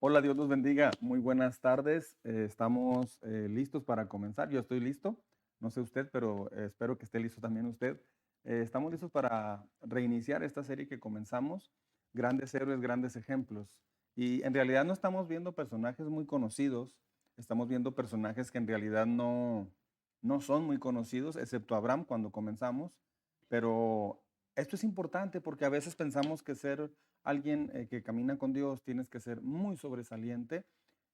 Hola, Dios los bendiga. Muy buenas tardes. Estamos listos para comenzar. Yo estoy listo. No sé usted, pero espero que esté listo también usted. Estamos listos para reiniciar esta serie que comenzamos, Grandes Héroes, Grandes Ejemplos. Y en realidad no estamos viendo personajes muy conocidos, estamos viendo personajes que en realidad no son muy conocidos, excepto Abraham cuando comenzamos. Pero esto es importante porque a veces pensamos que ser alguien que camina con Dios tienes que ser muy sobresaliente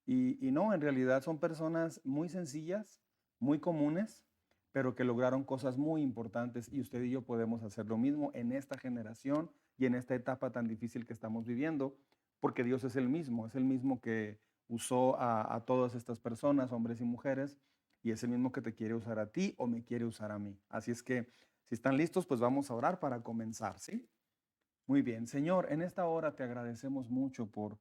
y no, en realidad son personas muy sencillas, muy comunes, pero que lograron cosas muy importantes y usted y yo podemos hacer lo mismo en esta generación y en esta etapa tan difícil que estamos viviendo, porque Dios es el mismo que usó a todas estas personas, hombres y mujeres, y es el mismo que te quiere usar a ti o me quiere usar a mí. Así es que si están listos, pues vamos a orar para comenzar, ¿sí? Muy bien, Señor, en esta hora te agradecemos mucho por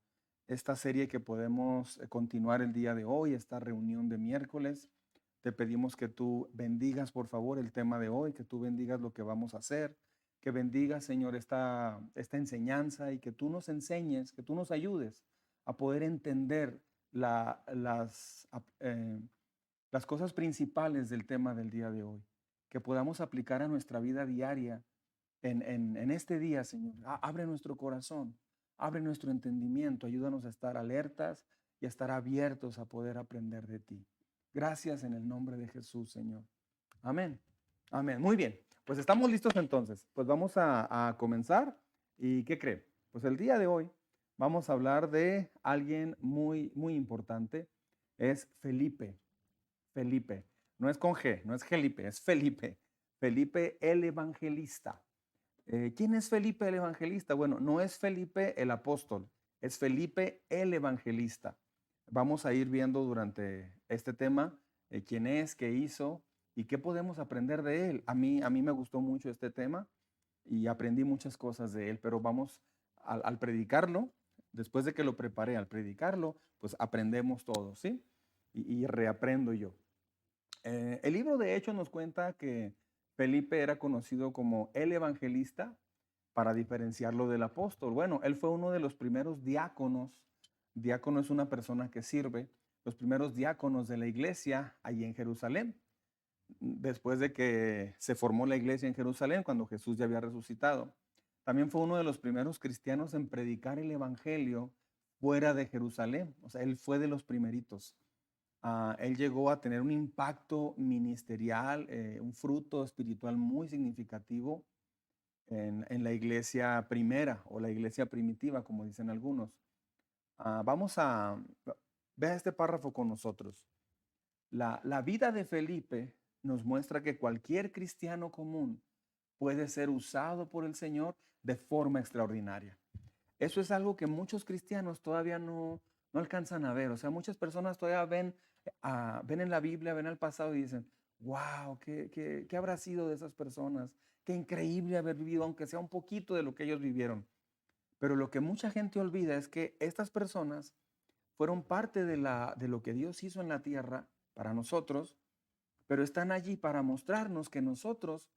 esta serie que podemos continuar el día de hoy, esta reunión de miércoles. Te pedimos que tú bendigas, por favor, el tema de hoy, que tú bendigas lo que vamos a hacer, que bendigas, Señor, esta enseñanza y que tú nos enseñes, que tú nos ayudes a poder entender las cosas principales del tema del día de hoy, que podamos aplicar a nuestra vida diaria en este día, Señor. Abre nuestro corazón, abre nuestro entendimiento, ayúdanos a estar alertas y a estar abiertos a poder aprender de ti. Gracias en el nombre de Jesús, Señor. Amén. Amén. Muy bien. Pues estamos listos entonces. Pues vamos a comenzar. ¿Y qué cree? Pues el día de hoy vamos a hablar de alguien muy, muy importante. Es Felipe. Felipe. No es con G, no es Felipe, es Felipe. Felipe el Evangelista. ¿Quién es Felipe el Evangelista? Bueno, no es Felipe el apóstol, es Felipe el Evangelista. Vamos a ir viendo durante este tema quién es, qué hizo y qué podemos aprender de él. A mí me gustó mucho este tema y aprendí muchas cosas de él, pero vamos al predicarlo, después de que lo preparé, al predicarlo, pues aprendemos todos, ¿sí? Y reaprendo yo. El libro de Hechos nos cuenta que Felipe era conocido como el evangelista para diferenciarlo del apóstol. Bueno, él fue uno de los primeros diáconos. Diácono es una persona que sirve, los primeros diáconos de la iglesia allí en Jerusalén. Después de que se formó la iglesia en Jerusalén, cuando Jesús ya había resucitado. También fue uno de los primeros cristianos en predicar el evangelio fuera de Jerusalén. O sea, él fue de los primeritos. Él llegó a tener un impacto ministerial, un fruto espiritual muy significativo en la iglesia primera o la iglesia primitiva, como dicen algunos. Vamos a ver este párrafo con nosotros. La vida de Felipe nos muestra que cualquier cristiano común puede ser usado por el Señor de forma extraordinaria. Eso es algo que muchos cristianos todavía no alcanzan a ver. O sea, muchas personas todavía ven en la Biblia, ven al pasado y dicen, wow, ¿qué habrá sido de esas personas? Qué increíble haber vivido, aunque sea un poquito de lo que ellos vivieron. Pero lo que mucha gente olvida es que estas personas fueron parte de lo que Dios hizo en la tierra para nosotros, pero están allí para mostrarnos que nosotros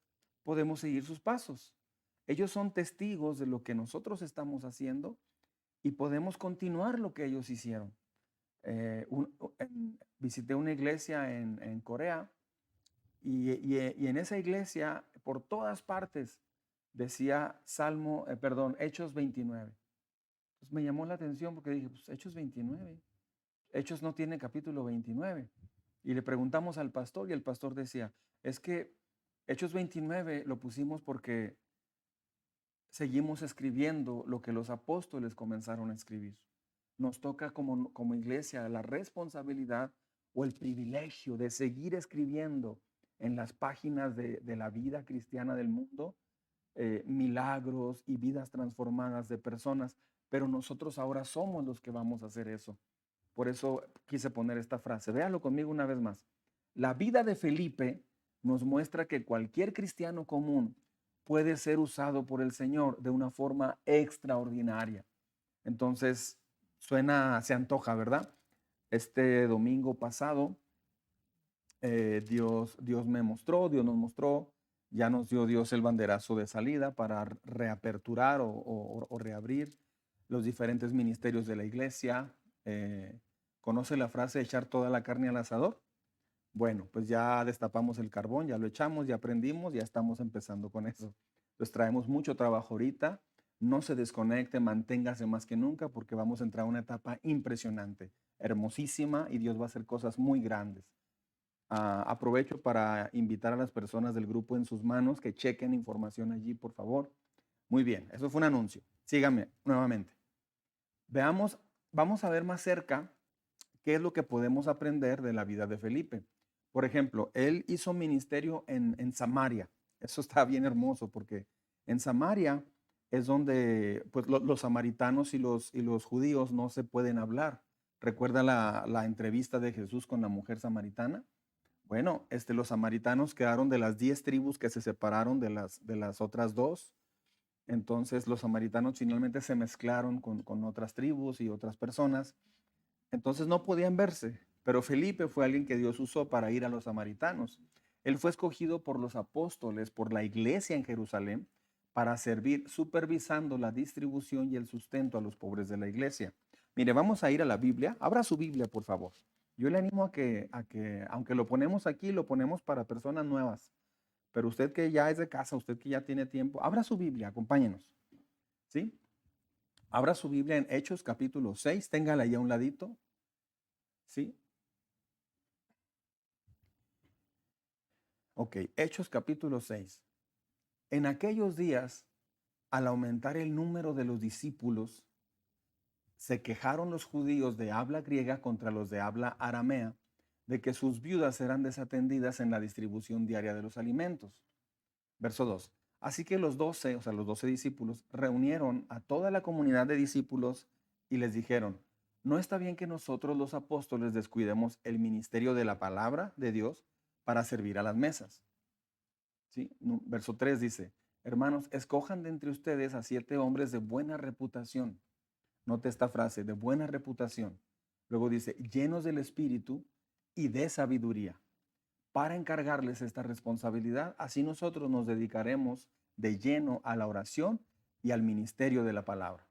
podemos seguir sus pasos. Ellos son testigos de lo que nosotros estamos haciendo y podemos continuar lo que ellos hicieron. Visité una iglesia en Corea y en esa iglesia, por todas partes, decía Hechos 29. Entonces me llamó la atención porque dije, pues Hechos 29. Hechos no tiene capítulo 29. Y le preguntamos al pastor y el pastor decía, es que Hechos 29 lo pusimos porque seguimos escribiendo lo que los apóstoles comenzaron a escribir. Nos toca como iglesia la responsabilidad o el privilegio de seguir escribiendo en las páginas de la vida cristiana del mundo milagros y vidas transformadas de personas, pero nosotros ahora somos los que vamos a hacer eso. Por eso quise poner esta frase. Véalo conmigo una vez más. La vida de Felipe nos muestra que cualquier cristiano común puede ser usado por el Señor de una forma extraordinaria. Entonces, se antoja, ¿verdad? Este domingo pasado, Dios nos mostró, ya nos dio Dios el banderazo de salida para reaperturar o reabrir los diferentes ministerios de la iglesia. Eh, ¿Conoce la frase echar toda la carne al asador? Bueno, pues ya destapamos el carbón, ya lo echamos, ya prendimos, ya estamos empezando con eso. Pues traemos mucho trabajo ahorita. No se desconecte, manténgase más que nunca porque vamos a entrar a una etapa impresionante, hermosísima y Dios va a hacer cosas muy grandes. Aprovecho para invitar a las personas del grupo en sus manos que chequen información allí, por favor. Muy bien, eso fue un anuncio. Sígame nuevamente. Veamos, vamos a ver más cerca qué es lo que podemos aprender de la vida de Felipe. Por ejemplo, él hizo ministerio en Samaria. Eso está bien hermoso porque en Samaria es donde pues, los samaritanos y los judíos no se pueden hablar. ¿Recuerda la entrevista de Jesús con la mujer samaritana? Bueno, los samaritanos quedaron de las 10 tribus que se separaron de las otras dos. Entonces los samaritanos finalmente se mezclaron con otras tribus y otras personas. Entonces no podían verse, pero Felipe fue alguien que Dios usó para ir a los samaritanos. Él fue escogido por los apóstoles, por la iglesia en Jerusalén, para servir supervisando la distribución y el sustento a los pobres de la iglesia. Mire, vamos a ir a la Biblia. Abra su Biblia, por favor. Yo le animo aunque lo ponemos aquí, lo ponemos para personas nuevas. Pero usted que ya es de casa, usted que ya tiene tiempo, abra su Biblia, acompáñenos. ¿Sí? Abra su Biblia en Hechos capítulo 6, téngala ahí a un ladito. ¿Sí? Ok, Hechos capítulo 6. En aquellos días, al aumentar el número de los discípulos, se quejaron los judíos de habla griega contra los de habla aramea de que sus viudas eran desatendidas en la distribución diaria de los alimentos. Verso 2. Así que los 12, o sea, los 12 discípulos, reunieron a toda la comunidad de discípulos y les dijeron, no está bien que nosotros los apóstoles descuidemos el ministerio de la palabra de Dios para servir a las mesas. ¿Sí? Verso 3 dice, hermanos, escojan de entre ustedes a 7 hombres de buena reputación. Note esta frase, de buena reputación. Luego dice, llenos del Espíritu y de sabiduría, para encargarles esta responsabilidad. Así nosotros nos dedicaremos de lleno a la oración y al ministerio de la palabra.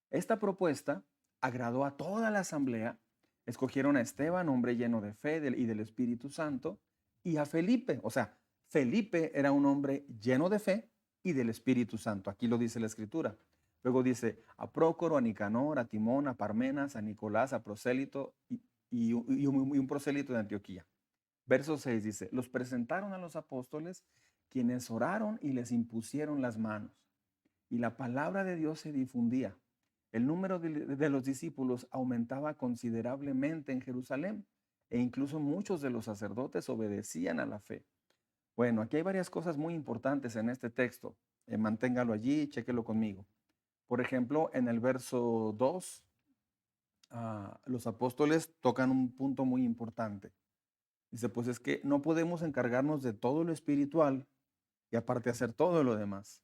Esta propuesta agradó a toda la asamblea. Escogieron a Esteban, hombre lleno de fe y del Espíritu Santo, y a Felipe. O sea, Felipe era un hombre lleno de fe y del Espíritu Santo. Aquí lo dice la Escritura. Luego dice a Prócoro, a Nicanor, a Timón, a Parmenas, a Nicolás, a Prosélito y un prosélito de Antioquía. Verso 6 dice, los presentaron a los apóstoles, quienes oraron y les impusieron las manos. Y la palabra de Dios se difundía. El número de los discípulos aumentaba considerablemente en Jerusalén e incluso muchos de los sacerdotes obedecían a la fe. Bueno, aquí hay varias cosas muy importantes en este texto. Manténgalo allí, chéquelo conmigo. Por ejemplo, en el verso 2, los apóstoles tocan un punto muy importante. Dice, pues es que no podemos encargarnos de todo lo espiritual y aparte hacer todo lo demás.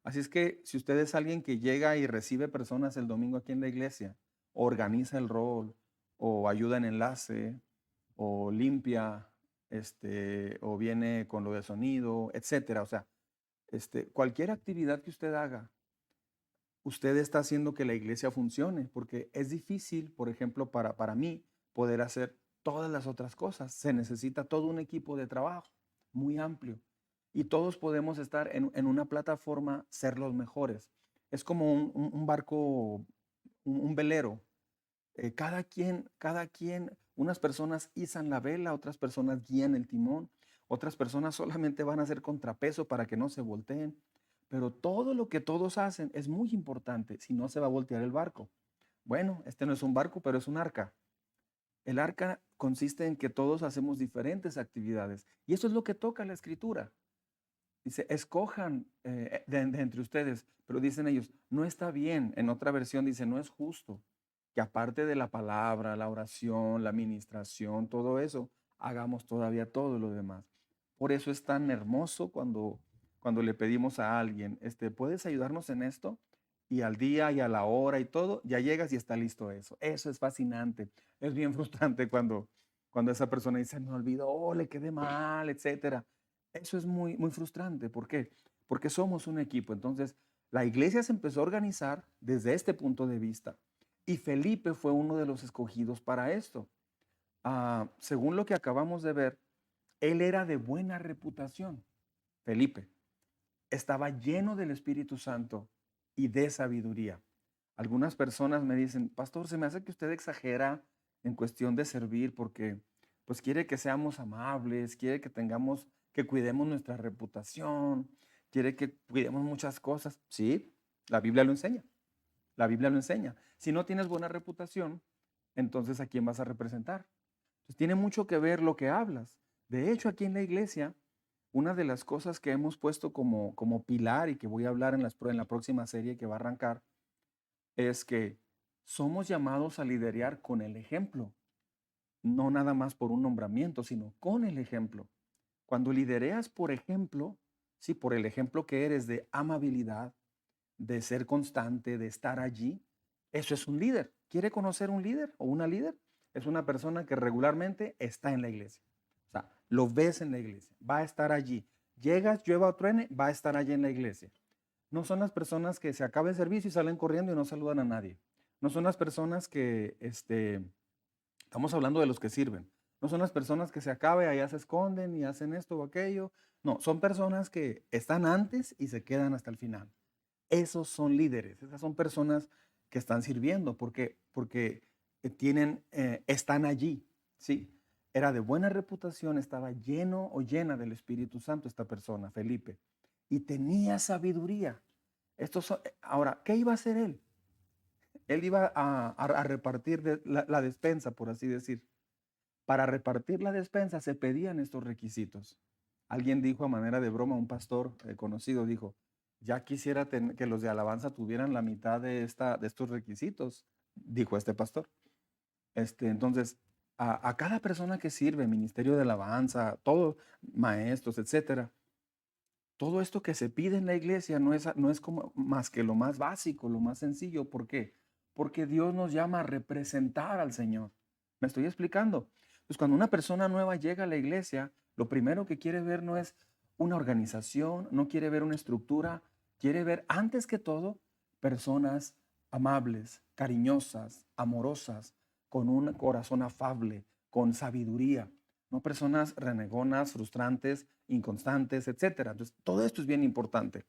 Así es que si usted es alguien que llega y recibe personas el domingo aquí en la iglesia, organiza el rol, o ayuda en enlace, o limpia, o viene con lo de sonido, etcétera. O sea, cualquier actividad que usted haga, usted está haciendo que la iglesia funcione, porque es difícil, por ejemplo, para mí poder hacer todas las otras cosas. Se necesita todo un equipo de trabajo muy amplio y todos podemos estar en una plataforma, ser los mejores. Es como un barco, un velero. Cada quien, unas personas izan la vela, otras personas guían el timón, otras personas solamente van a hacer contrapeso para que no se volteen. Pero todo lo que todos hacen es muy importante, si no se va a voltear el barco. Bueno, este no es un barco, pero es un arca. El arca consiste en que todos hacemos diferentes actividades y eso es lo que toca la escritura. Dice, escojan de entre ustedes, pero dicen ellos, no está bien. En otra versión dice, no es justo que aparte de la palabra, la oración, la administración, todo eso, hagamos todavía todo lo demás. Por eso es tan hermoso cuando le pedimos a alguien, ¿puedes ayudarnos en esto? Y al día y a la hora y todo, ya llegas y está listo eso. Eso es fascinante. Es bien frustrante cuando esa persona dice, me olvidó, le quedé mal, etcétera. Eso es muy, muy frustrante. ¿Por qué? Porque somos un equipo. Entonces, la iglesia se empezó a organizar desde este punto de vista. Y Felipe fue uno de los escogidos para esto. Según lo que acabamos de ver, él era de buena reputación. Felipe estaba lleno del Espíritu Santo y de sabiduría. Algunas personas me dicen, pastor, se me hace que usted exagera en cuestión de servir porque pues quiere que seamos amables, quiere que tengamos, que cuidemos nuestra reputación, quiere que cuidemos muchas cosas. Sí, la Biblia lo enseña. La Biblia lo enseña. Si no tienes buena reputación, entonces ¿a quién vas a representar? Entonces tiene mucho que ver lo que hablas. De hecho, aquí en la iglesia, una de las cosas que hemos puesto como pilar y que voy a hablar en la próxima serie que va a arrancar, es que somos llamados a liderar con el ejemplo, no nada más por un nombramiento, sino con el ejemplo. Cuando lidereas por ejemplo, sí, por el ejemplo que eres de amabilidad, de ser constante, de estar allí, eso es un líder. ¿Quiere conocer un líder o una líder? Es una persona que regularmente está en la iglesia. O sea, lo ves en la iglesia, va a estar allí. Llegas, llueva o truene, va a estar allí en la iglesia. No son las personas que se acaba el servicio y salen corriendo y no saludan a nadie. No son las personas que, estamos hablando de los que sirven. No son las personas que se acabe, allá se esconden y hacen esto o aquello. No, son personas que están antes y se quedan hasta el final. Esos son líderes, esas son personas que están sirviendo porque están allí, ¿sí? Era de buena reputación, estaba lleno o llena del Espíritu Santo esta persona, Felipe, y tenía sabiduría. Ahora, ¿qué iba a hacer él? Él iba a repartir la despensa, por así decir. Para repartir la despensa se pedían estos requisitos. Alguien dijo a manera de broma, un pastor conocido dijo, ya quisiera que los de alabanza tuvieran la mitad de estos requisitos, dijo este pastor. Entonces, a cada persona que sirve, ministerio de alabanza, todos maestros, etcétera, todo esto que se pide en la iglesia no es como más que lo más básico, lo más sencillo. ¿Por qué? Porque Dios nos llama a representar al Señor. ¿Me estoy explicando? Pues cuando una persona nueva llega a la iglesia, lo primero que quiere ver no es una organización, no quiere ver una estructura, quiere ver antes que todo personas amables, cariñosas, amorosas, con un corazón afable, con sabiduría, no personas renegonas, frustrantes, inconstantes, etcétera. Entonces, todo esto es bien importante.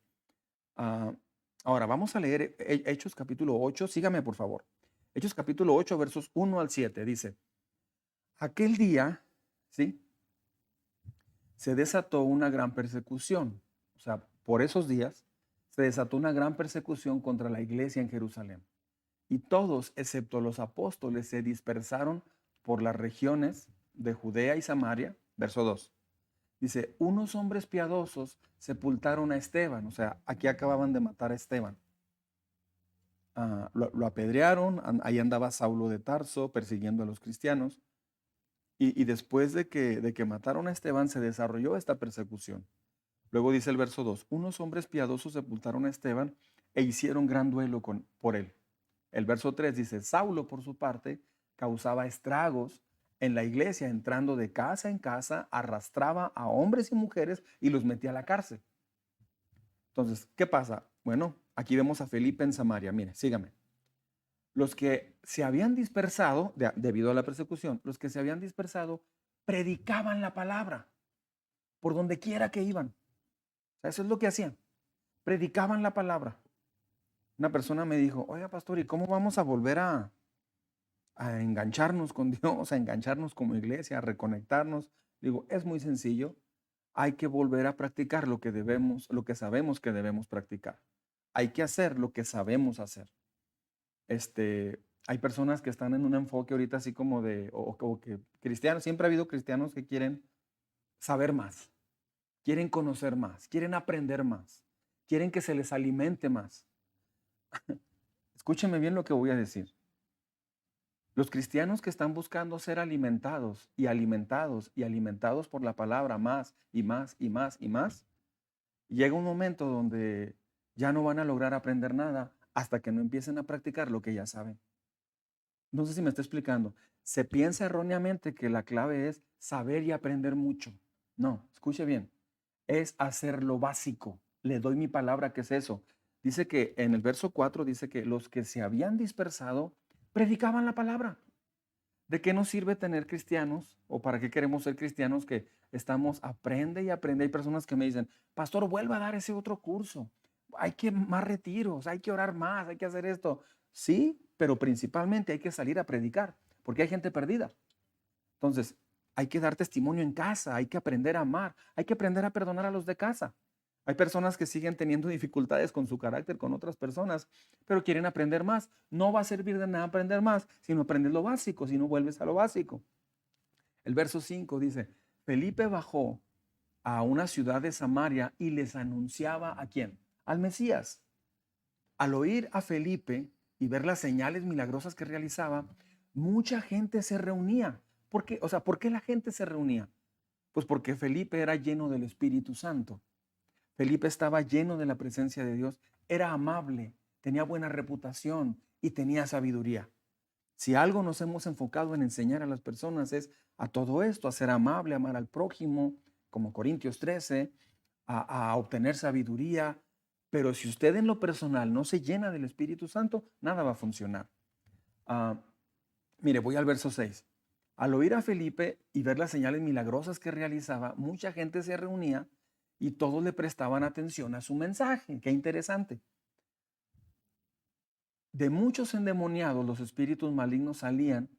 Ah, Ahora, vamos a leer Hechos capítulo 8. Sígame, por favor. Hechos capítulo 8, versos 1 al 7. Dice, aquel día, ¿sí? Se desató una gran persecución. O sea, por esos días se desató una gran persecución contra la iglesia en Jerusalén. Y todos, excepto los apóstoles, se dispersaron por las regiones de Judea y Samaria. Verso 2. Dice, unos hombres piadosos sepultaron a Esteban. O sea, aquí acababan de matar a Esteban. Lo apedrearon, ahí andaba Saulo de Tarso persiguiendo a los cristianos. Y después de que mataron a Esteban, se desarrolló esta persecución. Luego dice el verso 2, unos hombres piadosos sepultaron a Esteban e hicieron gran duelo por él. El verso 3 dice, Saulo por su parte causaba estragos en la iglesia, entrando de casa en casa, arrastraba a hombres y mujeres y los metía a la cárcel. Entonces, ¿qué pasa? Bueno, aquí vemos a Felipe en Samaria. Mire, sígame. Los que se habían dispersado, debido a la persecución, los que se habían dispersado predicaban la palabra por donde quiera que iban. O sea, eso es lo que hacían. Predicaban la palabra. Una persona me dijo, oiga, pastor, ¿y cómo vamos a volver a engancharnos con Dios, a engancharnos como iglesia, a reconectarnos? Digo, es muy sencillo. Hay que volver a practicar lo que debemos, lo que sabemos que debemos practicar. Hay que hacer lo que sabemos hacer. Hay personas que están en un enfoque ahorita así como o que cristianos, siempre ha habido cristianos que quieren saber más, quieren conocer más, quieren aprender más, quieren que se les alimente más. Escúcheme bien lo que voy a decir. Los cristianos que están buscando ser alimentados y alimentados y alimentados por la palabra más y más y más y más, llega un momento donde ya no van a lograr aprender nada hasta que no empiecen a practicar lo que ya saben. No sé si me está explicando. Se piensa erróneamente que la clave es saber y aprender mucho. No, escuche bien. Es hacer lo básico. Le doy mi palabra que es eso. Dice que en el verso 4 dice que los que se habían dispersado Predicaban la palabra. ¿De qué nos sirve tener cristianos o para qué queremos ser cristianos que estamos aprende y aprende? Hay personas que me dicen, pastor, vuelva a dar ese otro curso. Hay que más retiros, hay que orar más, hay que hacer esto. Sí, pero principalmente hay que salir a predicar porque hay gente perdida. Entonces, hay que dar testimonio en casa, hay que aprender a amar, hay que aprender a perdonar a los de casa. Hay personas que siguen teniendo dificultades con su carácter, con otras personas, pero quieren aprender más. No va a servir de nada aprender más si no aprendes lo básico, si no vuelves a lo básico. El verso 5 dice, Felipe bajó a una ciudad de Samaria y les anunciaba ¿a quién? Al Mesías. Al oír a Felipe y ver las señales milagrosas que realizaba, mucha gente se reunía. ¿Por qué? O sea, ¿por qué la gente se reunía? Pues porque Felipe era lleno del Espíritu Santo. Felipe estaba lleno de la presencia de Dios, era amable, tenía buena reputación y tenía sabiduría. Si algo nos hemos enfocado en enseñar a las personas es a todo esto, a ser amable, a amar al prójimo, como Corintios 13, a obtener sabiduría. Pero si usted en lo personal no se llena del Espíritu Santo, nada va a funcionar. Ah, Mire, voy al verso 6. Al oír a Felipe y ver las señales milagrosas que realizaba, mucha gente se reunía y todos le prestaban atención a su mensaje. Qué interesante. De muchos endemoniados los espíritus malignos salían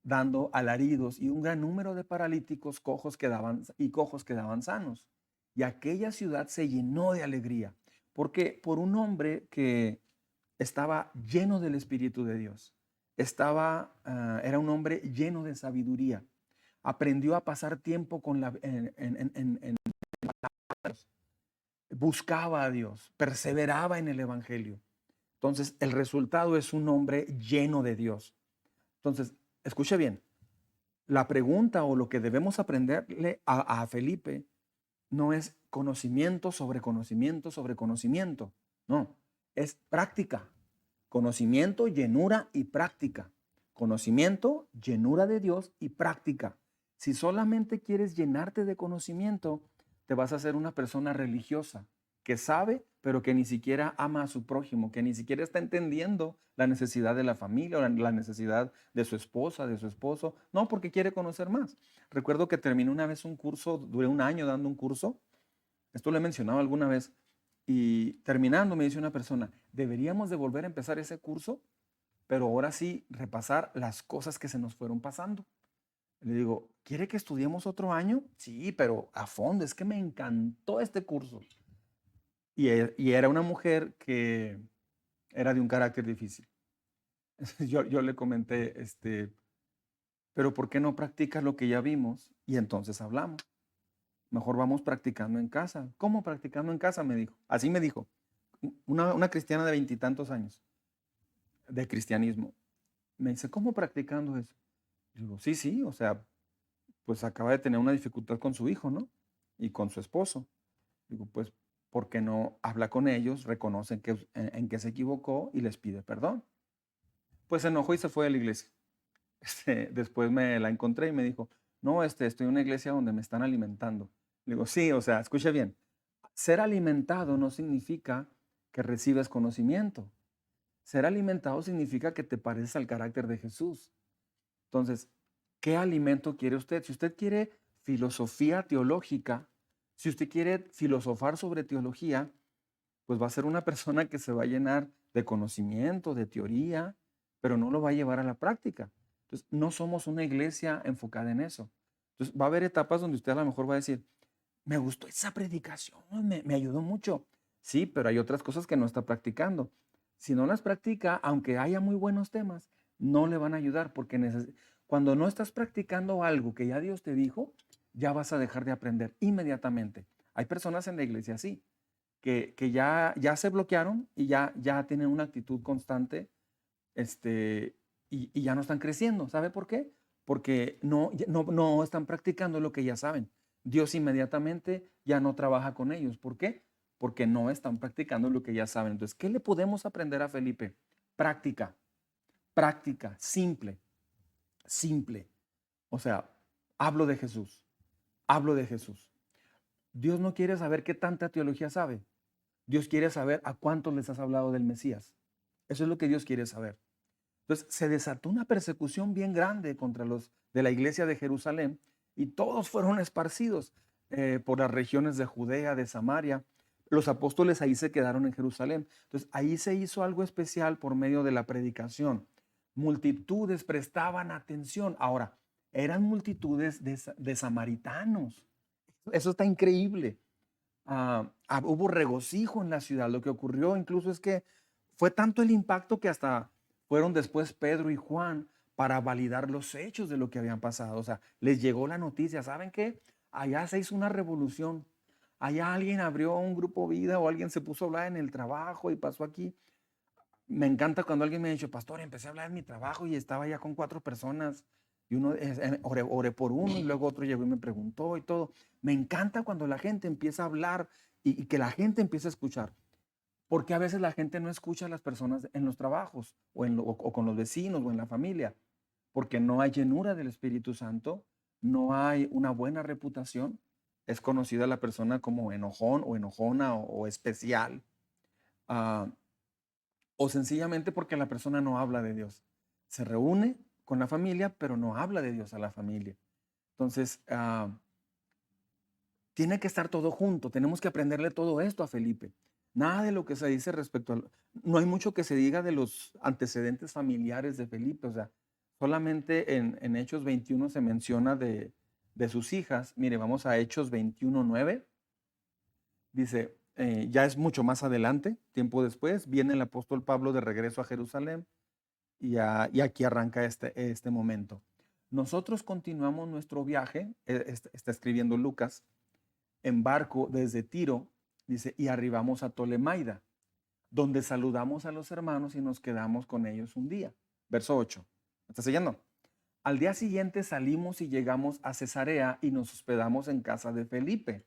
dando alaridos y un gran número de paralíticos cojos quedaban sanos. Y aquella ciudad se llenó de alegría, porque por un hombre que estaba lleno del Espíritu de Dios, era un hombre lleno de sabiduría, aprendió a pasar tiempo con buscaba a Dios, perseveraba en el Evangelio. Entonces, el resultado es un hombre lleno de Dios. Entonces, escuche bien, la pregunta o lo que debemos aprenderle a Felipe no es conocimiento sobre conocimiento sobre conocimiento. No, es práctica. Conocimiento, llenura y práctica. Conocimiento, llenura de Dios y práctica. Si solamente quieres llenarte de conocimiento, te vas a hacer una persona religiosa que sabe, pero que ni siquiera ama a su prójimo, que ni siquiera está entendiendo la necesidad de la familia o la necesidad de su esposa, de su esposo. No, porque quiere conocer más. Recuerdo que terminé una vez un curso, duré un año dando un curso. Esto lo he mencionado alguna vez. Y terminando me dice una persona, deberíamos de volver a empezar ese curso, pero ahora sí repasar las cosas que se nos fueron pasando. Le digo, ¿quiere que estudiemos otro año? Sí, pero a fondo, es que me encantó este curso. Y era una mujer que era de un carácter difícil. Yo le comenté, pero ¿por qué no practicas lo que ya vimos? Y entonces hablamos. Mejor vamos practicando en casa. ¿Cómo practicando en casa? Me dijo. Así me dijo. Una cristiana de 20 y tantos años de cristianismo. Me dice, ¿cómo practicando eso? Digo, sí, sí, o sea, pues acaba de tener una dificultad con su hijo, ¿no? Y con su esposo. Digo, pues, ¿por qué no habla con ellos, reconocen en que se equivocó y les pide perdón? Pues se enojó y se fue de la iglesia. Después me la encontré y me dijo, no, estoy en una iglesia donde me están alimentando. Le digo, sí, o sea, escuche bien, ser alimentado no significa que recibes conocimiento. Ser alimentado significa que te pareces al carácter de Jesús. Entonces, ¿qué alimento quiere usted? Si usted quiere filosofía teológica, si usted quiere filosofar sobre teología, pues va a ser una persona que se va a llenar de conocimiento, de teoría, pero no lo va a llevar a la práctica. Entonces, no somos una iglesia enfocada en eso. Entonces, va a haber etapas donde usted a lo mejor va a decir, me gustó esa predicación, me ayudó mucho. Sí, pero hay otras cosas que no está practicando. Si no las practica, aunque haya muy buenos temas, no le van a ayudar porque cuando no estás practicando algo que ya Dios te dijo, ya vas a dejar de aprender inmediatamente. Hay personas en la iglesia así, que ya se bloquearon y ya tienen una actitud constante y ya no están creciendo. ¿Sabe por qué? Porque no están practicando lo que ya saben. Dios inmediatamente ya no trabaja con ellos. ¿Por qué? Porque no están practicando lo que ya saben. Entonces, ¿qué le podemos aprender a Felipe? Práctica, práctica, simple, simple. O sea, hablo de Jesús, hablo de Jesús. Dios no quiere saber qué tanta teología sabe. Dios quiere saber a cuántos les has hablado del Mesías. Eso es lo que Dios quiere saber. Entonces se desató una persecución bien grande contra los de la iglesia de Jerusalén y todos fueron esparcidos por las regiones de Judea, de Samaria. Los apóstoles ahí se quedaron en Jerusalén. Entonces ahí se hizo algo especial por medio de la predicación. Multitudes prestaban atención. Ahora, eran multitudes de samaritanos. Eso está increíble. Hubo regocijo en la ciudad. Lo que ocurrió incluso es que fue tanto el impacto que hasta fueron después Pedro y Juan para validar los hechos de lo que habían pasado. O sea, les llegó la noticia. ¿Saben qué? Allá se hizo una revolución. Allá alguien abrió un grupo vida o alguien se puso a hablar en el trabajo y pasó aquí. Me encanta cuando alguien me ha dicho, pastor, empecé a hablar en mi trabajo y estaba ya con 4 personas y oré por uno y luego otro llegó y me preguntó y todo. Me encanta cuando la gente empieza a hablar y que la gente empieza a escuchar, porque a veces la gente no escucha a las personas en los trabajos o con los vecinos o en la familia, porque no hay llenura del Espíritu Santo, no hay una buena reputación, es conocida la persona como enojón o enojona o especial. Ah, o sencillamente porque la persona no habla de Dios. Se reúne con la familia, pero no habla de Dios a la familia. Entonces, tiene que estar todo junto. Tenemos que aprenderle todo esto a Felipe. Nada de lo que se dice respecto a... No hay mucho que se diga de los antecedentes familiares de Felipe. O sea, solamente en Hechos 21 se menciona de sus hijas. Mire, vamos a Hechos 21:9. Dice, ya es mucho más adelante, tiempo después, viene el apóstol Pablo de regreso a Jerusalén y aquí arranca este momento. Nosotros continuamos nuestro viaje, está escribiendo Lucas, en barco desde Tiro, dice, y arribamos a Tolemaida, donde saludamos a los hermanos y nos quedamos con ellos un día. Verso 8. ¿Me ¿Estás siguiendo? Al día siguiente salimos y llegamos a Cesarea y nos hospedamos en casa de Felipe.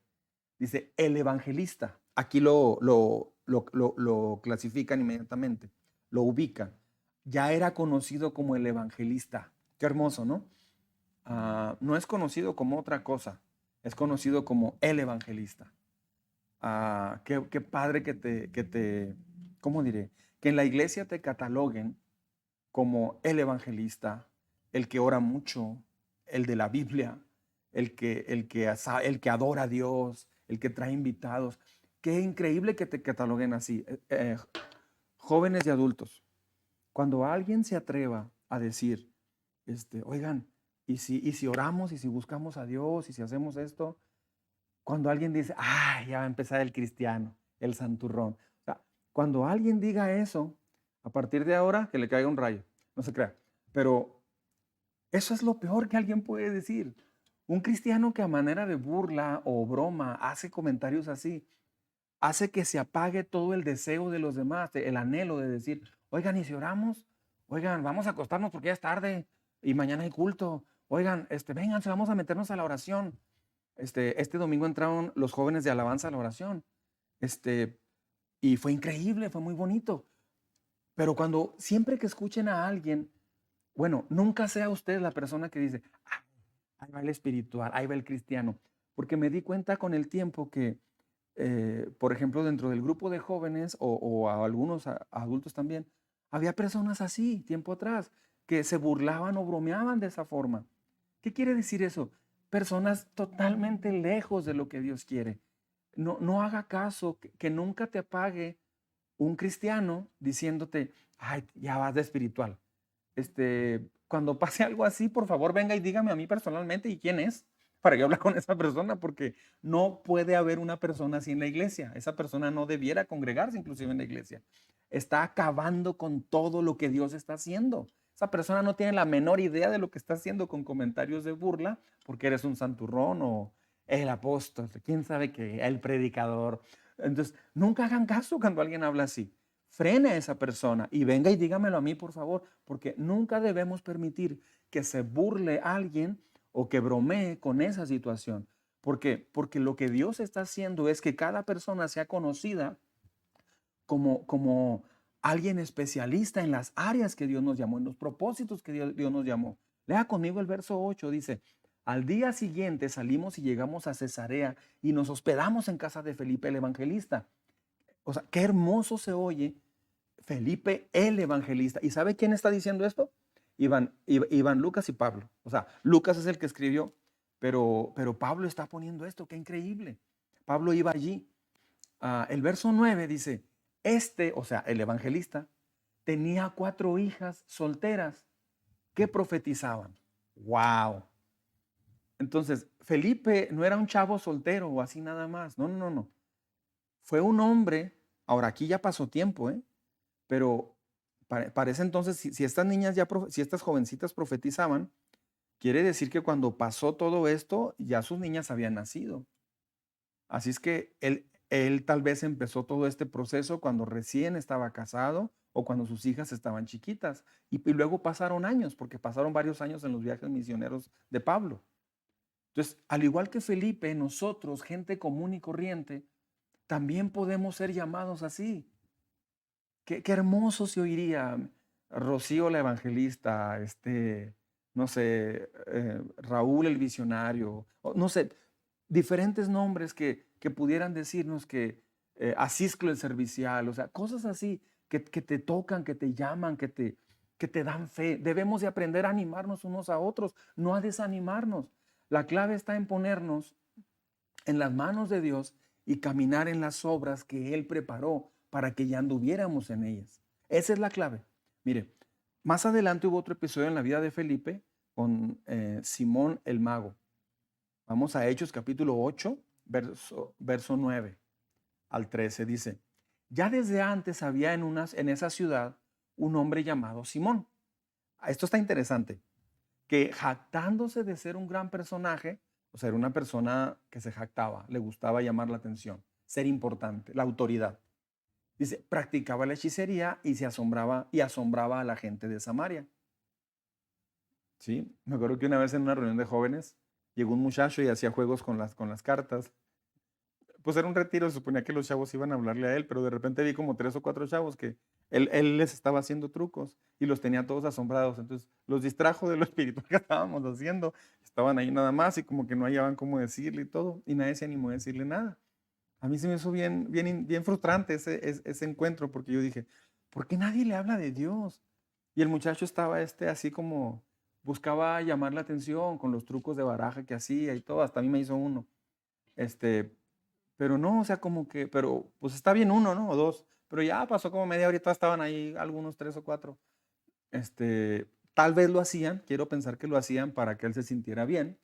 Dice, el evangelista. Aquí lo clasifican inmediatamente, lo ubican. Ya era conocido como el evangelista. Qué hermoso, ¿no? No es conocido como otra cosa, es conocido como el evangelista. Qué padre ¿cómo diré? Que en la iglesia te cataloguen como el evangelista, el que ora mucho, el de la Biblia, el que adora a Dios, el que trae invitados. Qué increíble que te cataloguen así. Jóvenes y adultos, cuando alguien se atreva a decir, oigan, y si oramos, y si buscamos a Dios, y si hacemos esto, cuando alguien dice, ya va a empezar el cristiano, el santurrón. O sea, cuando alguien diga eso, a partir de ahora, que le caiga un rayo, no se crea. Pero eso es lo peor que alguien puede decir. Un cristiano que a manera de burla o broma hace comentarios así, hace que se apague todo el deseo de los demás, el anhelo de decir, oigan, ¿y si oramos? Oigan, vamos a acostarnos porque ya es tarde y mañana hay culto. Oigan, vénganse, vamos a meternos a la oración. Este domingo entraron los jóvenes de alabanza a la oración. Y fue increíble, fue muy bonito. Pero siempre que escuchen a alguien, bueno, nunca sea usted la persona que dice, ahí va el espiritual, ahí va el cristiano. Porque me di cuenta con el tiempo que, por ejemplo, dentro del grupo de jóvenes o a algunos adultos también, había personas así, tiempo atrás, que se burlaban o bromeaban de esa forma. ¿Qué quiere decir eso? Personas totalmente lejos de lo que Dios quiere. No haga caso, que nunca te apague un cristiano diciéndote, ay, ya vas de espiritual. Cuando pase algo así, por favor, venga y dígame a mí personalmente y quién es para yo hablar con esa persona, porque no puede haber una persona así en la iglesia. Esa persona no debiera congregarse inclusive en la iglesia. Está acabando con todo lo que Dios está haciendo. Esa persona no tiene la menor idea de lo que está haciendo con comentarios de burla, porque eres un santurrón o el apóstol, quién sabe qué, el predicador. Entonces, nunca hagan caso cuando alguien habla así. Frene a esa persona y venga y dígamelo a mí, por favor, porque nunca debemos permitir que se burle a alguien o que bromee con esa situación. ¿Por qué? Porque lo que Dios está haciendo es que cada persona sea conocida como alguien especialista en las áreas que Dios nos llamó, en los propósitos que Dios nos llamó. Lea conmigo el verso 8, dice, al día siguiente salimos y llegamos a Cesarea y nos hospedamos en casa de Felipe el evangelista. O sea, qué hermoso se oye Felipe el evangelista. ¿Y sabe quién está diciendo esto? Iván, Lucas y Pablo. O sea, Lucas es el que escribió, pero Pablo está poniendo esto, qué increíble. Pablo iba allí. El verso 9 dice, o sea, el evangelista, tenía 4 hijas solteras que profetizaban. ¡Wow! Entonces, Felipe no era un chavo soltero o así nada más. No, no, no, no. Fue un hombre, ahora aquí ya pasó tiempo, ¿eh? Pero para ese entonces, si estas niñas si estas jovencitas profetizaban, quiere decir que cuando pasó todo esto, ya sus niñas habían nacido. Así es que él tal vez empezó todo este proceso cuando recién estaba casado o cuando sus hijas estaban chiquitas. Y luego pasaron años, porque pasaron varios años en los viajes misioneros de Pablo. Entonces, al igual que Felipe, nosotros, gente común y corriente, también podemos ser llamados así. Qué hermoso se oiría Rocío la evangelista, no sé, Raúl el visionario, no sé, diferentes nombres que pudieran decirnos que Asisclo el servicial, o sea, cosas así que te tocan, que te llaman, que te dan fe. Debemos de aprender a animarnos unos a otros, no a desanimarnos. La clave está en ponernos en las manos de Dios y caminar en las obras que Él preparó para que ya anduviéramos en ellas. Esa es la clave. Mire, más adelante hubo otro episodio en la vida de Felipe con Simón el mago. Vamos a Hechos capítulo 8, verso 9 al 13. Dice, ya desde antes había en esa ciudad un hombre llamado Simón. Esto está interesante, que jactándose de ser un gran personaje, o sea, era una persona que se jactaba, le gustaba llamar la atención, ser importante, la autoridad. Dice, practicaba la hechicería y asombraba a la gente de Samaria. ¿Sí? Me acuerdo que una vez en una reunión de jóvenes llegó un muchacho y hacía juegos con las cartas. Pues era un retiro, se suponía que los chavos iban a hablarle a él, pero de repente vi como 3 o 4 chavos que él les estaba haciendo trucos y los tenía todos asombrados. Entonces los distrajo de lo espiritual que estábamos haciendo. Estaban ahí nada más y como que no hallaban cómo decirle y todo, y nadie se animó a decirle nada. A mí se me hizo bien, bien, bien frustrante ese encuentro, porque yo dije, ¿por qué nadie le habla de Dios? Y el muchacho estaba así como buscaba llamar la atención con los trucos de baraja que hacía y todo, hasta a mí me hizo uno. Este, pero no, o sea, como que, pero pues está bien uno, ¿no? O dos. Pero ya pasó como media hora y todos estaban ahí, algunos 3 o 4. Tal vez lo hacían, quiero pensar que lo hacían para que él se sintiera bien.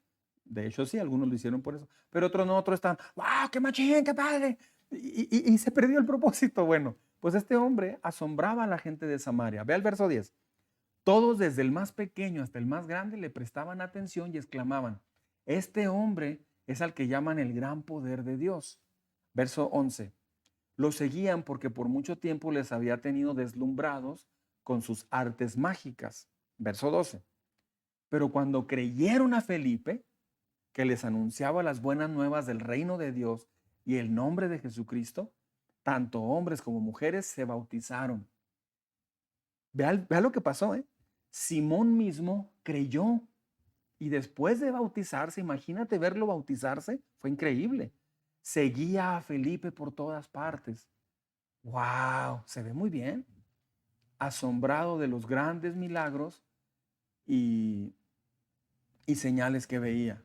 De hecho, sí, algunos lo hicieron por eso. Pero otros no, otros están, ¡wow, qué machín, qué padre! Y se perdió el propósito. Bueno, pues este hombre asombraba a la gente de Samaria. Ve al verso 10. Todos, desde el más pequeño hasta el más grande, le prestaban atención y exclamaban, este hombre es al que llaman el gran poder de Dios. Verso 11. Lo seguían porque por mucho tiempo les había tenido deslumbrados con sus artes mágicas. Verso 12. Pero cuando creyeron a Felipe, que les anunciaba las buenas nuevas del reino de Dios y el nombre de Jesucristo, tanto hombres como mujeres se bautizaron. Vea lo que pasó, ¿eh? Simón mismo creyó y después de bautizarse, imagínate verlo bautizarse, fue increíble. Seguía a Felipe por todas partes. ¡Wow! Se ve muy bien. Asombrado de los grandes milagros y, y señales que veía.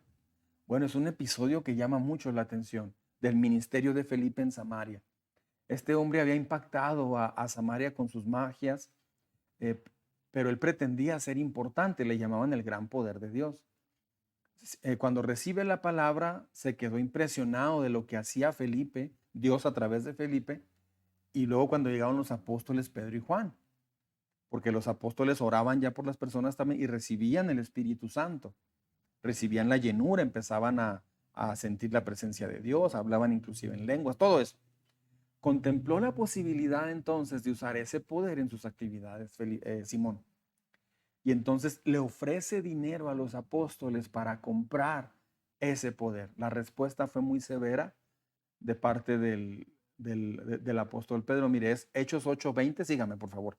Bueno, es un episodio que llama mucho la atención del ministerio de Felipe en Samaria. Este hombre había impactado a Samaria con sus magias, pero él pretendía ser importante, le llamaban el gran poder de Dios. Cuando recibe la palabra, se quedó impresionado de lo que hacía Felipe, Dios a través de Felipe, y luego cuando llegaron los apóstoles Pedro y Juan, porque los apóstoles oraban ya por las personas también y recibían el Espíritu Santo, recibían la llenura, empezaban a sentir la presencia de Dios, hablaban inclusive en lenguas, todo eso. Contempló la posibilidad entonces de usar ese poder en sus actividades, Simón. Y entonces le ofrece dinero a los apóstoles para comprar ese poder. La respuesta fue muy severa de parte del apóstol Pedro. Mire, es Hechos 8:20, sígame por favor.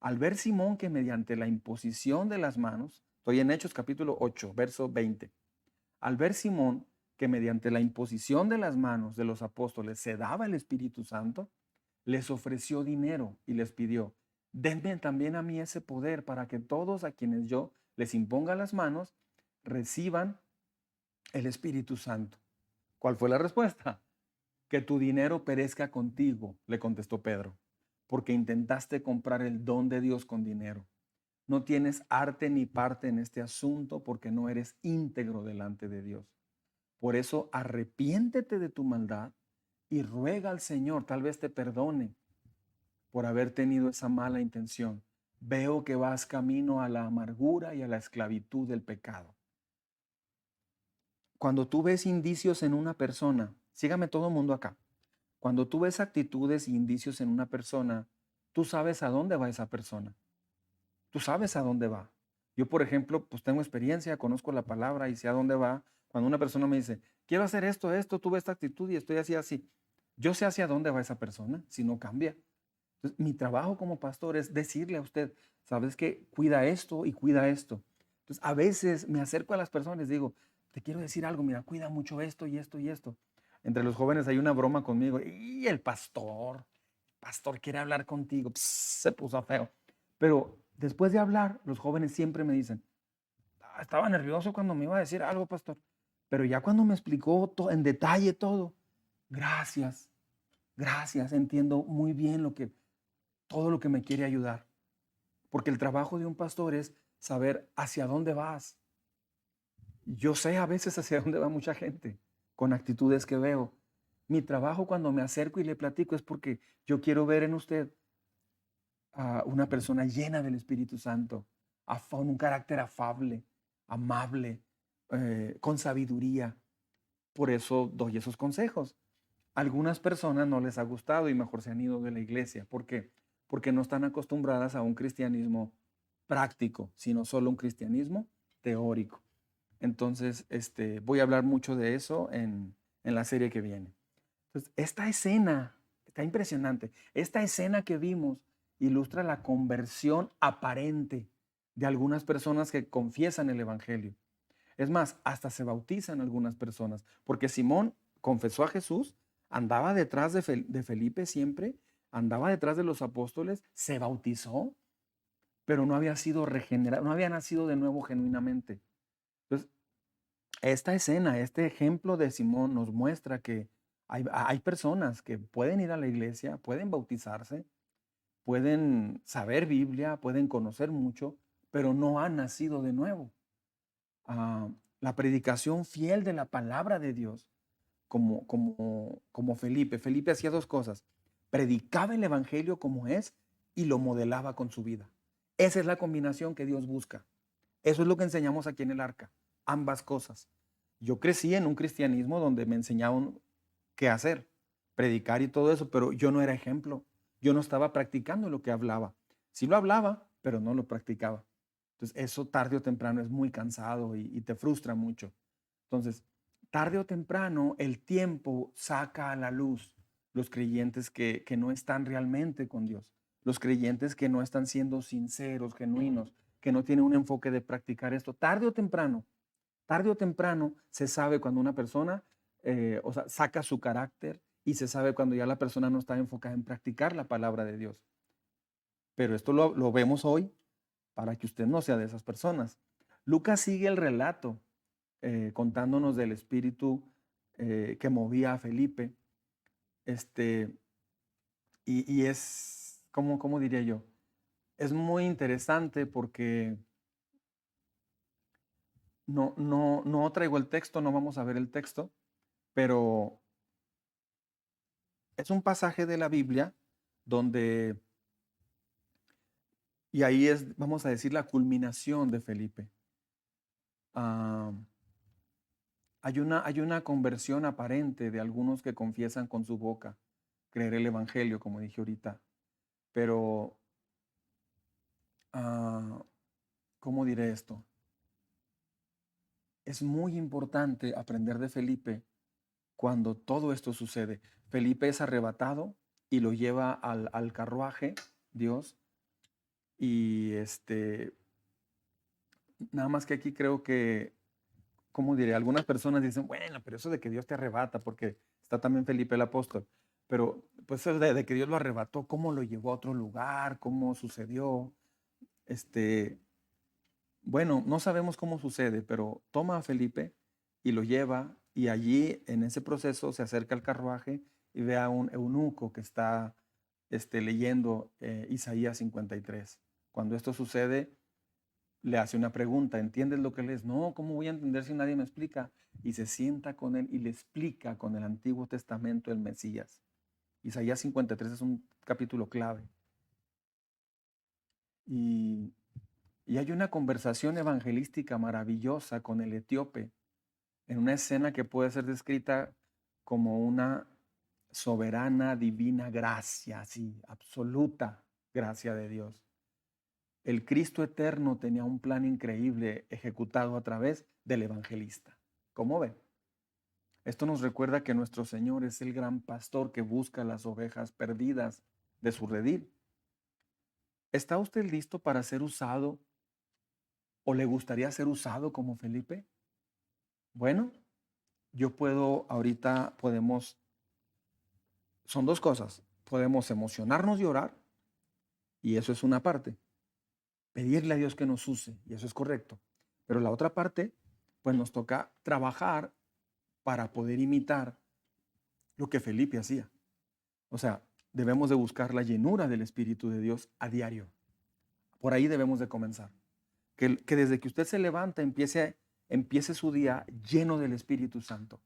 Al ver Simón que mediante la imposición de las manos, estoy en Hechos capítulo 8, verso 20. Al ver Simón que mediante la imposición de las manos de los apóstoles se daba el Espíritu Santo, les ofreció dinero y les pidió, denme también a mí ese poder para que todos a quienes yo les imponga las manos reciban el Espíritu Santo. ¿Cuál fue la respuesta? Que tu dinero perezca contigo, le contestó Pedro, porque intentaste comprar el don de Dios con dinero. No tienes arte ni parte en este asunto porque no eres íntegro delante de Dios. Por eso arrepiéntete de tu maldad y ruega al Señor, tal vez te perdone por haber tenido esa mala intención. Veo que vas camino a la amargura y a la esclavitud del pecado. Cuando tú ves indicios en una persona, sígame todo el mundo acá. Cuando tú ves actitudes e indicios en una persona, tú sabes a dónde va esa persona. Tú sabes a dónde va. Yo, por ejemplo, pues tengo experiencia, conozco la palabra y sé a dónde va. Cuando una persona me dice, quiero hacer esto, esto, tuve esta actitud y estoy así, así. Yo sé hacia dónde va esa persona, si no cambia. Entonces, mi trabajo como pastor es decirle a usted, sabes que cuida esto y cuida esto. Entonces, a veces me acerco a las personas y les digo, te quiero decir algo, mira, cuida mucho esto y esto y esto. Entre los jóvenes hay una broma conmigo, y el pastor quiere hablar contigo. Pss, se puso feo. Pero después de hablar, los jóvenes siempre me dicen, estaba nervioso cuando me iba a decir algo, pastor, pero ya cuando me explicó en detalle todo, gracias, gracias, entiendo muy bien todo lo que me quiere ayudar. Porque el trabajo de un pastor es saber hacia dónde vas. Yo sé a veces hacia dónde va mucha gente con actitudes que veo. Mi trabajo cuando me acerco y le platico es porque yo quiero ver en usted a una persona llena del Espíritu Santo, con un carácter afable, amable, con sabiduría. Por eso doy esos consejos. Algunas personas no les ha gustado y mejor se han ido de la iglesia. ¿Por qué? Porque no están acostumbradas a un cristianismo práctico, sino solo un cristianismo teórico. Entonces, voy a hablar mucho de eso en la serie que viene. Entonces, esta escena está impresionante. Esta escena que vimos ilustra la conversión aparente de algunas personas que confiesan el Evangelio. Es más, hasta se bautizan algunas personas, porque Simón confesó a Jesús, andaba detrás de Felipe siempre, andaba detrás de los apóstoles, se bautizó, pero no había sido regenerado, no había nacido de nuevo genuinamente. Entonces, esta escena, este ejemplo de Simón nos muestra que hay personas que pueden ir a la iglesia, pueden bautizarse, pueden saber Biblia, pueden conocer mucho, pero no han nacido de nuevo. Ah, la predicación fiel de la palabra de Dios, como Felipe. Felipe hacía dos cosas. Predicaba el Evangelio como es y lo modelaba con su vida. Esa es la combinación que Dios busca. Eso es lo que enseñamos aquí en el Arca. Ambas cosas. Yo crecí en un cristianismo donde me enseñaban qué hacer, predicar y todo eso, pero yo no era ejemplo. Yo no estaba practicando lo que hablaba. Sí lo hablaba, pero no lo practicaba. Entonces, eso tarde o temprano es muy cansado y te frustra mucho. Entonces, tarde o temprano el tiempo saca a la luz los creyentes que no están realmente con Dios, los creyentes que no están siendo sinceros, genuinos, que no tienen un enfoque de practicar esto. Tarde o temprano se sabe cuando una persona, o sea, saca su carácter y se sabe cuando ya la persona no está enfocada en practicar la palabra de Dios. Pero esto lo vemos hoy para que usted no sea de esas personas. Lucas sigue el relato contándonos del espíritu que movía a Felipe. Este, y es, ¿cómo diría yo? Es muy interesante porque no traigo el texto, no vamos a ver el texto, pero es un pasaje de la Biblia donde, y ahí es, vamos a decir, la culminación de Felipe. Ah, hay una conversión aparente de algunos que confiesan con su boca creer el Evangelio, como dije ahorita, pero, ah, ¿cómo diré esto? Es muy importante aprender de Felipe cuando todo esto sucede. Felipe es arrebatado y lo lleva al carruaje, Dios, y nada más que aquí creo que, ¿cómo diré? Algunas personas dicen, bueno, pero eso de que Dios te arrebata, porque está también Felipe el apóstol. Pero pues de que Dios lo arrebató, cómo lo llevó a otro lugar, cómo sucedió. Este, bueno, no sabemos cómo sucede, pero toma a Felipe y lo lleva y allí en ese proceso se acerca al carruaje y ve a un eunuco que está leyendo Isaías 53. Cuando esto sucede, le hace una pregunta, ¿entiendes lo que lees? No, ¿cómo voy a entender si nadie me explica? Y se sienta con él y le explica con el Antiguo Testamento el Mesías. Isaías 53 es un capítulo clave. Y, y hay una conversación evangelística maravillosa con el etíope en una escena que puede ser descrita como una soberana, divina gracia, así, absoluta gracia de Dios. El Cristo eterno tenía un plan increíble ejecutado a través del evangelista. ¿Cómo ven? Esto nos recuerda que nuestro Señor es el gran pastor que busca las ovejas perdidas de su redil. ¿Está usted listo para ser usado o le gustaría ser usado como Felipe? Bueno, son dos cosas. Podemos emocionarnos y orar, y eso es una parte. Pedirle a Dios que nos use, y eso es correcto. Pero la otra parte, pues nos toca trabajar para poder imitar lo que Felipe hacía. O sea, debemos de buscar la llenura del Espíritu de Dios a diario. Por ahí debemos de comenzar. Que desde que usted se levanta empiece su día lleno del Espíritu Santo.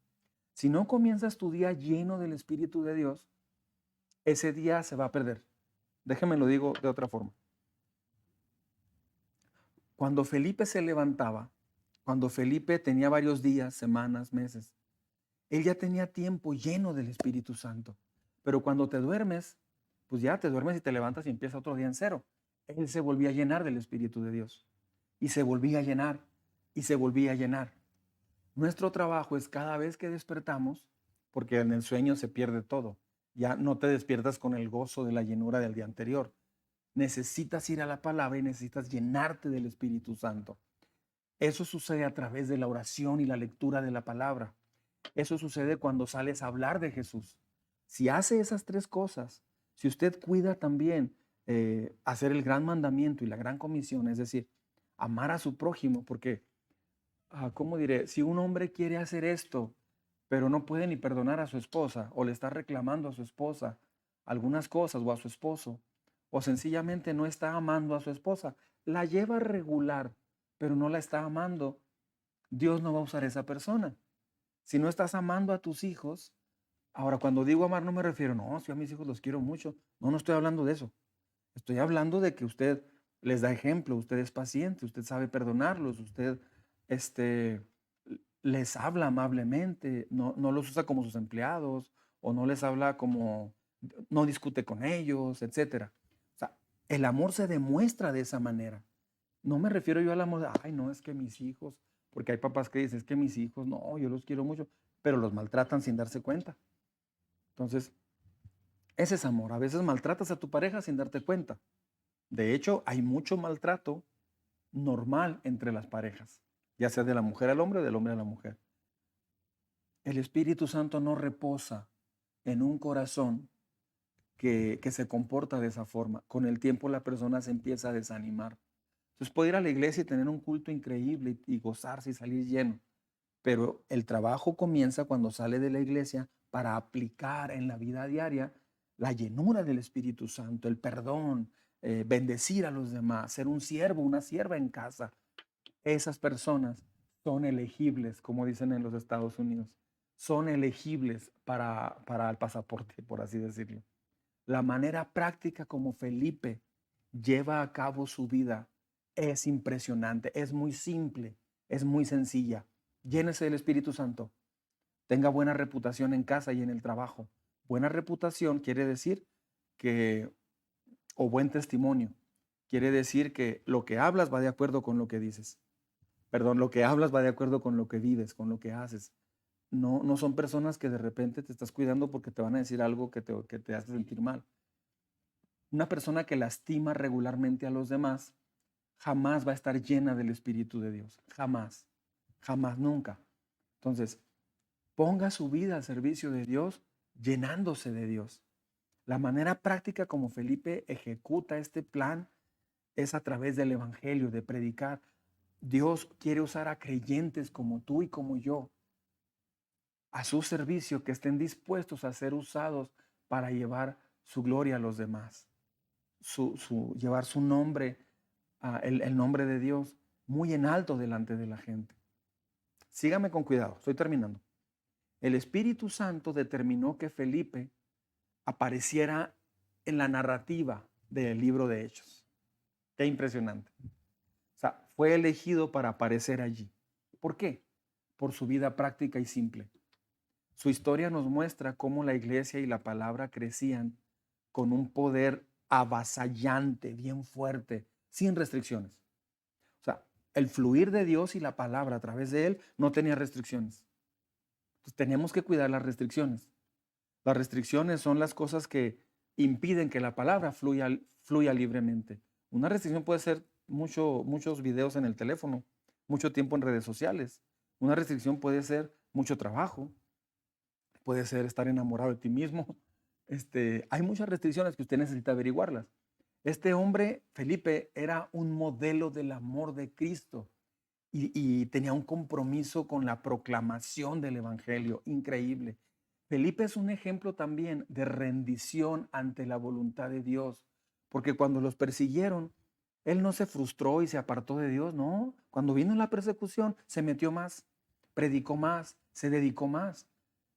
Si no comienzas tu día lleno del Espíritu de Dios, ese día se va a perder. Déjeme lo digo de otra forma. Cuando Felipe se levantaba, cuando Felipe tenía varios días, semanas, meses, él ya tenía tiempo lleno del Espíritu Santo. Pero cuando te duermes, pues ya te duermes y te levantas y empieza otro día en cero. Él se volvía a llenar del Espíritu de Dios. Y se volvía a llenar y se volvía a llenar. Nuestro trabajo es cada vez que despertamos, porque en el sueño se pierde todo. Ya no te despiertas con el gozo de la llenura del día anterior. Necesitas ir a la palabra y necesitas llenarte del Espíritu Santo. Eso sucede a través de la oración y la lectura de la palabra. Eso sucede cuando sales a hablar de Jesús. Si hace esas tres cosas, si usted cuida también hacer el gran mandamiento y la gran comisión, es decir, amar a su prójimo, porque, ¿cómo diré? Si un hombre quiere hacer esto, pero no puede ni perdonar a su esposa, o le está reclamando a su esposa algunas cosas, o a su esposo, o sencillamente no está amando a su esposa, la lleva regular, pero no la está amando, Dios no va a usar esa persona. Si no estás amando a tus hijos, ahora cuando digo amar no me refiero, no, si a mis hijos los quiero mucho, no, no estoy hablando de eso. Estoy hablando de que usted les da ejemplo, usted es paciente, usted sabe perdonarlos, usted este, les habla amablemente, no los usa como sus empleados o no les habla como, no discute con ellos, etcétera. O sea, el amor se demuestra de esa manera. No me refiero yo al amor de, ay, no, es que mis hijos, porque hay papás que dicen, es que mis hijos, no, yo los quiero mucho, pero los maltratan sin darse cuenta. Entonces, ese es amor. A veces maltratas a tu pareja sin darte cuenta. De hecho, hay mucho maltrato normal entre las parejas, ya sea de la mujer al hombre o del hombre a la mujer. El Espíritu Santo no reposa en un corazón que se comporta de esa forma. Con el tiempo la persona se empieza a desanimar. Entonces puede ir a la iglesia y tener un culto increíble y gozarse y salir lleno. Pero el trabajo comienza cuando sale de la iglesia para aplicar en la vida diaria la llenura del Espíritu Santo, el perdón, bendecir a los demás, ser un siervo, una sierva en casa. Esas personas son elegibles, como dicen en los Estados Unidos. Son elegibles para el pasaporte, por así decirlo. La manera práctica como Felipe lleva a cabo su vida es impresionante, es muy simple, es muy sencilla. Llénese del Espíritu Santo. Tenga buena reputación en casa y en el trabajo. Buena reputación quiere decir que, o buen testimonio, quiere decir que lo que hablas va de acuerdo con lo que dices. Perdón, lo que hablas va de acuerdo con lo que vives, con lo que haces. No son personas que de repente te estás cuidando porque te van a decir algo que te hace sentir mal. Una persona que lastima regularmente a los demás jamás va a estar llena del Espíritu de Dios. Jamás. Jamás, nunca. Entonces, ponga su vida al servicio de Dios llenándose de Dios. La manera práctica como Felipe ejecuta este plan es a través del evangelio, de predicar. Dios quiere usar a creyentes como tú y como yo a su servicio, que estén dispuestos a ser usados para llevar su gloria a los demás, llevar su nombre, el nombre de Dios muy en alto delante de la gente. Sígame con cuidado, estoy terminando. El Espíritu Santo determinó que Felipe apareciera en la narrativa del libro de Hechos. Qué impresionante. O sea, fue elegido para aparecer allí. ¿Por qué? Por su vida práctica y simple. Su historia nos muestra cómo la iglesia y la palabra crecían con un poder avasallante, bien fuerte, sin restricciones. O sea, el fluir de Dios y la palabra a través de él no tenía restricciones. Entonces, tenemos que cuidar las restricciones. Las restricciones son las cosas que impiden que la palabra fluya libremente. Una restricción puede ser muchos videos en el teléfono, mucho tiempo en redes sociales. Una restricción puede ser mucho trabajo, puede ser estar enamorado de ti mismo. Hay muchas restricciones que usted necesita averiguarlas. Este hombre, Felipe, era un modelo del amor de Cristo y tenía un compromiso con la proclamación del evangelio increíble. Felipe es un ejemplo también de rendición ante la voluntad de Dios, porque cuando los persiguieron, él no se frustró y se apartó de Dios, no. Cuando vino la persecución, se metió más, predicó más, se dedicó más.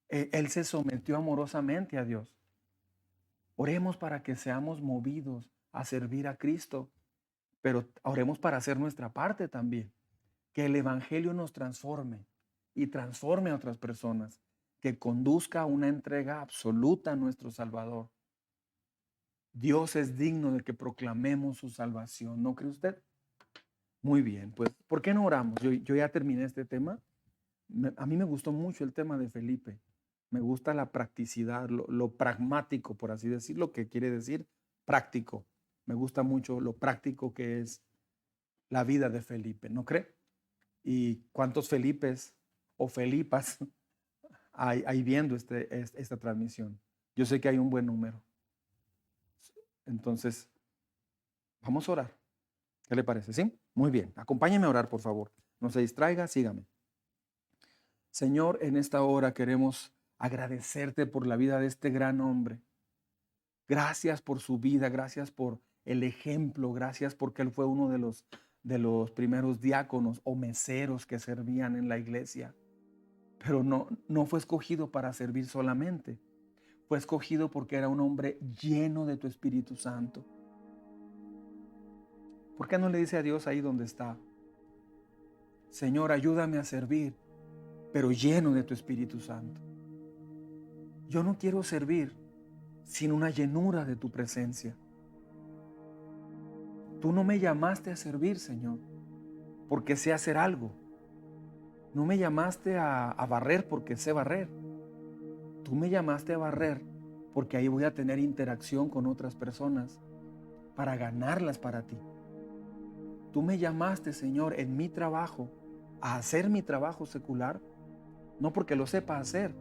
Él se sometió amorosamente a Dios. Oremos para que seamos movidos a servir a Cristo, pero oremos para hacer nuestra parte también. Que el evangelio nos transforme y transforme a otras personas, que conduzca a una entrega absoluta a nuestro Salvador. Dios es digno de que proclamemos su salvación, ¿no cree usted? Muy bien, pues, ¿por qué no oramos? Yo ya terminé este tema. A mí me gustó mucho el tema de Felipe. Me gusta la practicidad, lo pragmático, por así decirlo, que quiere decir práctico. Me gusta mucho lo práctico que es la vida de Felipe, ¿no cree? ¿Y cuántos Felipes o Felipas hay viendo esta transmisión? Yo sé que hay un buen número. Entonces, vamos a orar. ¿Qué le parece? ¿Sí? Muy bien. Acompáñeme a orar, por favor. No se distraiga, sígame. Señor, en esta hora queremos agradecerte por la vida de este gran hombre. Gracias por su vida, gracias por el ejemplo, gracias porque él fue uno de los primeros diáconos o meseros que servían en la iglesia. Pero no fue escogido para servir solamente. Fue escogido porque era un hombre lleno de tu Espíritu Santo. ¿Por qué no le dice a Dios ahí donde está? Señor, ayúdame a servir, pero lleno de tu Espíritu Santo. Yo no quiero servir sin una llenura de tu presencia. Tú no me llamaste a servir, Señor, porque sé hacer algo. No me llamaste a barrer porque sé barrer. Tú me llamaste a barrer porque ahí voy a tener interacción con otras personas para ganarlas para ti. Tú me llamaste, Señor, en mi trabajo a hacer mi trabajo secular, no porque lo sepa hacer,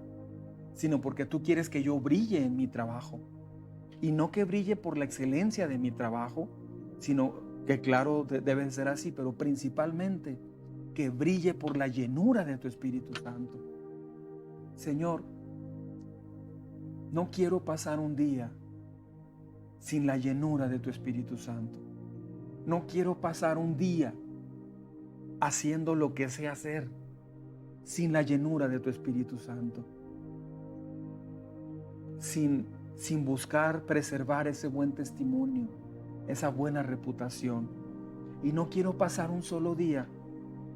sino porque tú quieres que yo brille en mi trabajo. Y no que brille por la excelencia de mi trabajo, sino que claro, debe ser así, pero principalmente que brille por la llenura de tu Espíritu Santo. Señor, no quiero pasar un día sin la llenura de tu Espíritu Santo. No quiero pasar un día haciendo lo que sé hacer sin la llenura de tu Espíritu Santo. Sin buscar preservar ese buen testimonio, esa buena reputación. Y no quiero pasar un solo día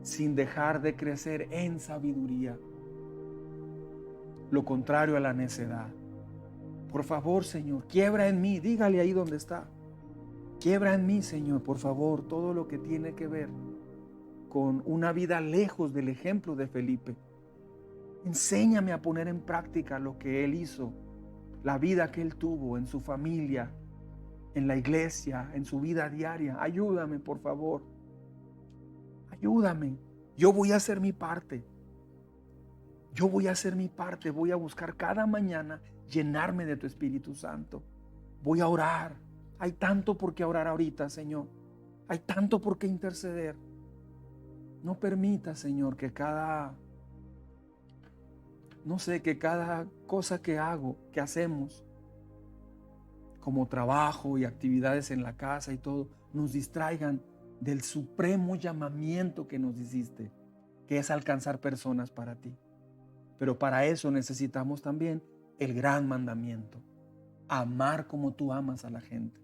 sin dejar de crecer en sabiduría. Lo contrario a la necedad. Por favor, Señor, quiebra en mí, dígale ahí donde está. Quiebra en mí, Señor, por favor, todo lo que tiene que ver con una vida lejos del ejemplo de Felipe. Enséñame a poner en práctica lo que él hizo, la vida que él tuvo en su familia, en la iglesia, en su vida diaria. Ayúdame, por favor. Ayúdame. Yo voy a hacer mi parte. Yo voy a hacer mi parte. Voy a buscar cada mañana llenarme de tu Espíritu Santo. Voy a orar. Hay tanto por qué orar ahorita, Señor. Hay tanto por qué interceder. No permita, Señor, que que cada cosa que hago, que hacemos, como trabajo y actividades en la casa y todo, nos distraigan del supremo llamamiento que nos hiciste, que es alcanzar personas para ti. Pero para eso necesitamos también el gran mandamiento: amar como tú amas a la gente.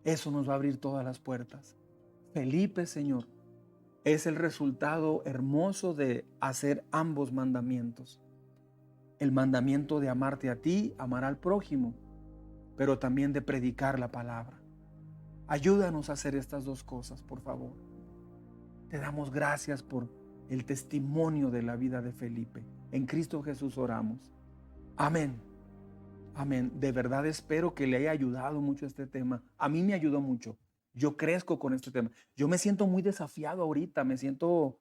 Eso nos va a abrir todas las puertas. Felipe, Señor, es el resultado hermoso de hacer ambos mandamientos. El mandamiento de amarte a ti, amar al prójimo, pero también de predicar la palabra. Ayúdanos a hacer estas dos cosas, por favor. Te damos gracias por el testimonio de la vida de Felipe. En Cristo Jesús oramos. Amén. Amén. De verdad espero que le haya ayudado mucho este tema. A mí me ayudó mucho. Yo crezco con este tema. Yo me siento muy desafiado ahorita. Me siento,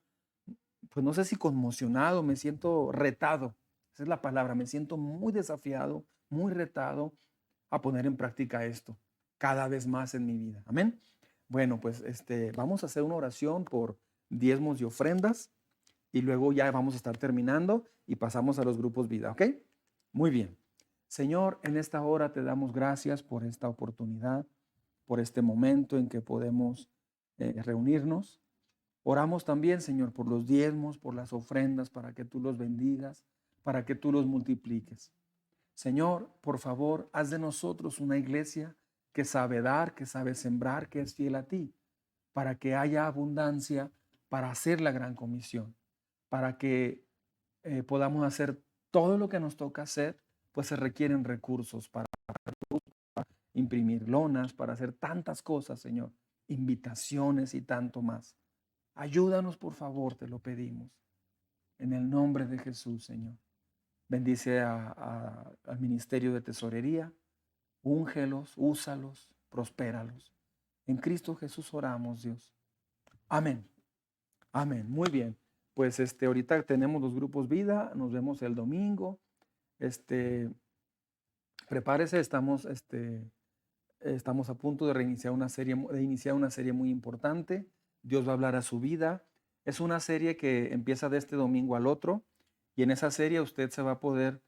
pues no sé si conmocionado, me siento retado. Esa es la palabra. Me siento muy desafiado, muy retado a poner en práctica esto cada vez más en mi vida. Amén. Bueno, pues vamos a hacer una oración por diezmos y ofrendas y luego ya vamos a estar terminando y pasamos a los grupos vida, ¿ok? Muy bien. Señor, en esta hora te damos gracias por esta oportunidad, por este momento en que podemos reunirnos. Oramos también, Señor, por los diezmos, por las ofrendas, para que tú los bendigas, para que tú los multipliques. Señor, por favor, haz de nosotros una iglesia que sabe dar, que sabe sembrar, que es fiel a ti, para que haya abundancia para hacer la gran comisión, para que podamos hacer todo lo que nos toca hacer, pues se requieren recursos para imprimir lonas, para hacer tantas cosas, Señor, invitaciones y tanto más. Ayúdanos, por favor, te lo pedimos. En el nombre de Jesús, Señor. Bendice al ministerio de tesorería, úngelos, úsalos, prospéralos. En Cristo Jesús oramos, Dios. Amén. Amén. Muy bien. Pues ahorita tenemos los grupos vida, nos vemos el domingo. Prepárese, estamos a punto de iniciar una serie muy importante. Dios va a hablar a su vida. Es una serie que empieza de este domingo al otro y en esa serie usted se va a poder,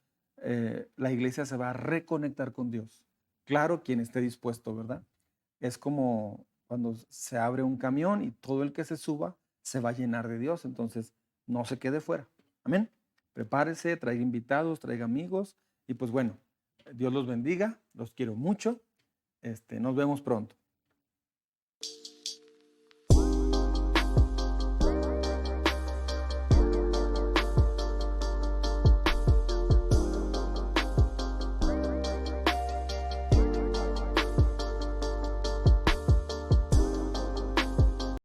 la iglesia se va a reconectar con Dios. Claro, quien esté dispuesto, ¿verdad? Es como cuando se abre un camión y todo el que se suba se va a llenar de Dios. Entonces, no se quede fuera. Amén. Prepárese, traiga invitados, traiga amigos y pues bueno, Dios los bendiga. Los quiero mucho. Nos vemos pronto.